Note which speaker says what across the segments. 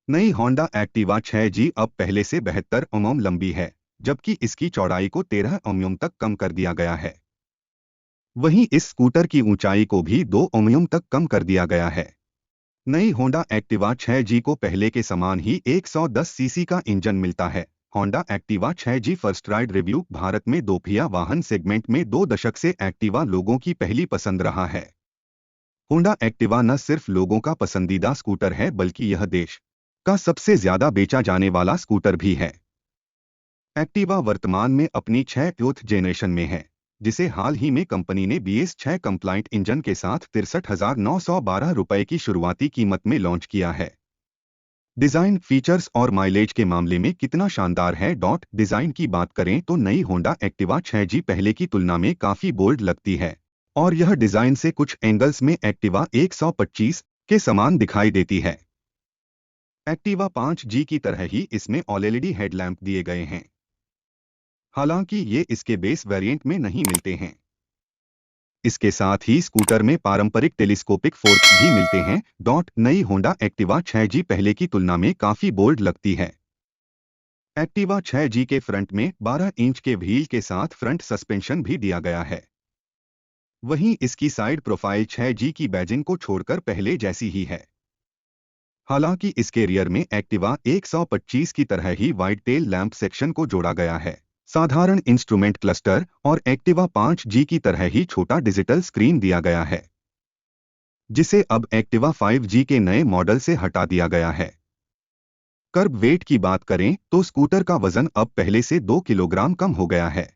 Speaker 1: नई Honda Activa 6G अब पहले से 72 mm लंबी है, जबकि इसकी चौड़ाई को 13 mm तक कम कर दिया गया है। वहीं इस स्कूटर की ऊंचाई को भी 2 mm तक कम कर दिया गया है। नई होंडा एक्टिवा 6G को पहले के समान ही 110 सीसी का इंजन मिलता है। Honda Activa 6G first ride review. Bharat में दोपहिया वाहन सेगमेंट में 2 दशक से एक्टिवा लोगों की पहली पसंद रहा है। होंडा एक्टिवा न सिर्फ लोगों का पसंदीदा स्कूटर है, बल्कि यह देश का सबसे ज्यादा बेचा जाने वाला स्कूटर भी है। एक्टिवा वर्तमान में अपनी 6th जनरेशन में है, जिसे हाल ही में कंपनी ने BS6 कंप्लाइंट इंजन के साथ 63,912 रुपए की शुरुआती कीमत में लॉन्च किया है। डिजाइन, फीचर्स और माइलेज के मामले में कितना शानदार है। डिजाइन की बात करें तो नई होंडा एक्टिवा 6G पहले की तुलना में काफी बोल्ड लगती है, और यह डिजाइन से कुछ एंगल्स में एक्टिवा 125 के समान दिखाई देती है। एक्टिवा 5G की तरह ही इसमें OLED हेडलैम्प दिए गए हैं, हालांकि ये इसके बेस वेरिएंट में नहीं मिलते हैं। इसके साथ ही स्कूटर में पारंपरिक टेलीस्कोपिक फोर्क्स भी मिलते हैं। नई होंडा एक्टिवा 6G पहले की तुलना में काफी बोल्ड लगती है। एक्टिवा 6G के फ्रंट में 12 इंच के व्हील के साथ फ्रंट सस्पेंशन भी दिया गया है। वहीं इसकी साइड प्रोफाइल 6G की बैजिंग को छोड़कर पहले जैसी ही है। हालांकि इसके रियर में एक्टिवा 125 की तरह ही वाइड टेल लैंप सेक्शन को जोड़ा गया है। साधारण इंस्ट्रूमेंट क्लस्टर और एक्टिवा 5G की तरह ही छोटा डिजिटल स्क्रीन दिया गया है, जिसे अब एक्टिवा 5G के नए मॉडल से हटा दिया गया है। कर्ब वेट की बात करें तो स्कूटर का वजन अब पहले से 2 किलोग्राम कम हो गया है।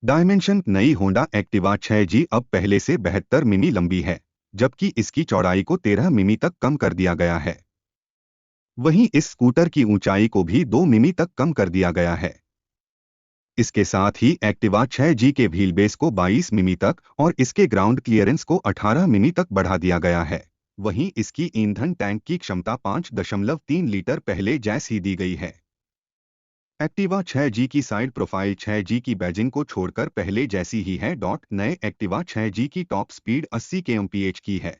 Speaker 1: डायमेंशन। नई होंडा एक्टिवा 6G अब पहले से 72 मिमी लंबी है, जबकि इसकी चौड़ाई को 13 मिमी तक कम कर दिया गया है। वहीं इस स्कूटर की ऊंचाई को भी 2 मिमी तक कम कर दिया गया है। इसके साथ ही एक्टिवा 6G के व्हील बेस को 22 मिमी तक और इसके ग्राउंड क्लियरेंस को 18 मिमी तक बढ़ा दिया गया है। वहीं इसकी ईंधन टैंक की क्षमता 5.3 लीटर पहले जैसी ही दी गई है। एक्टिवा 6G की साइड प्रोफाइल 6G की बैजिंग को छोड़कर पहले जैसी ही है। नए एक्टिवा 6G की टॉप स्पीड 80 kmph की है।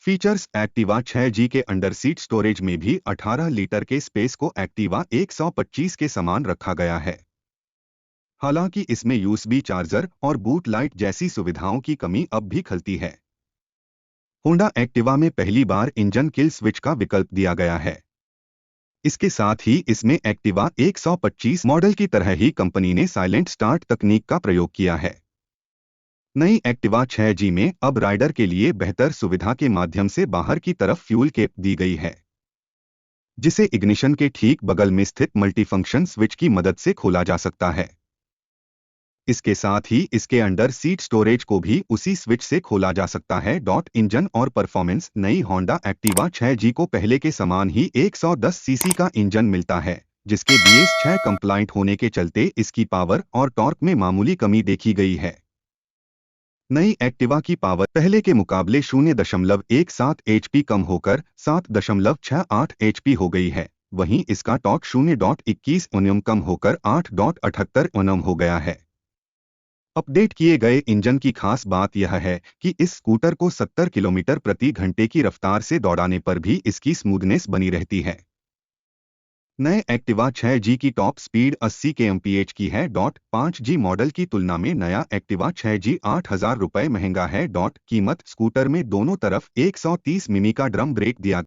Speaker 1: फीचर्स। एक्टिवा 6G के अंडर सीट स्टोरेज में भी 18 लीटर के स्पेस को एक्टिवा 125 के समान रखा गया है। हालांकि इसमें USB चार्जर और बूट लाइट जैसी सुविधाओं की कमी अब भी खलती है। होंडा एक्टिवा में पहली बार इंजन किल स्विच का विकल्प दिया गया है। इसके साथ ही इसमें एक्टिवा 125 मॉडल की तरह ही कंपनी ने साइलेंट स्टार्ट तकनीक का प्रयोग किया है। नई एक्टिवा 6G में अब राइडर के लिए बेहतर सुविधा के माध्यम से बाहर की तरफ फ्यूल कैप दी गई है, जिसे इग्निशन के ठीक बगल में स्थित मल्टीफंक्शन स्विच की मदद से खोला जा सकता है। इसके साथ ही इसके अंडर सीट स्टोरेज को भी उसी स्विच से खोला जा सकता है। इंजन और परफॉर्मेंस। नई होंडा एक्टिवा 6G को पहले के समान ही 110 सीसी का इंजन मिलता है, जिसके BS6 कंप्लाइंट होने के चलते इसकी पावर और टॉर्क में मामूली कमी देखी गई है। नई एक्टिवा की पावर पहले के मुकाबले 0.17 HP कम होकर 7.68 HP हो गई है। वहीं इसका टॉर्क 0.21 Nm कम होकर 8.78 Nm हो गया है। अपडेट किए गए इंजन की खास बात यह है कि इस स्कूटर को 70 किलोमीटर प्रति घंटे की रफ्तार से दौड़ाने पर भी इसकी स्मूथनेस बनी रहती है। नए एक्टिवा 6G की टॉप स्पीड 80 kmph की है। 5G मॉडल की तुलना में नया एक्टिवा 6G 8,000 रुपये महंगा है। कीमत। स्कूटर में दोनों तरफ 130 मिमी का ड्रम ब्रेक दिया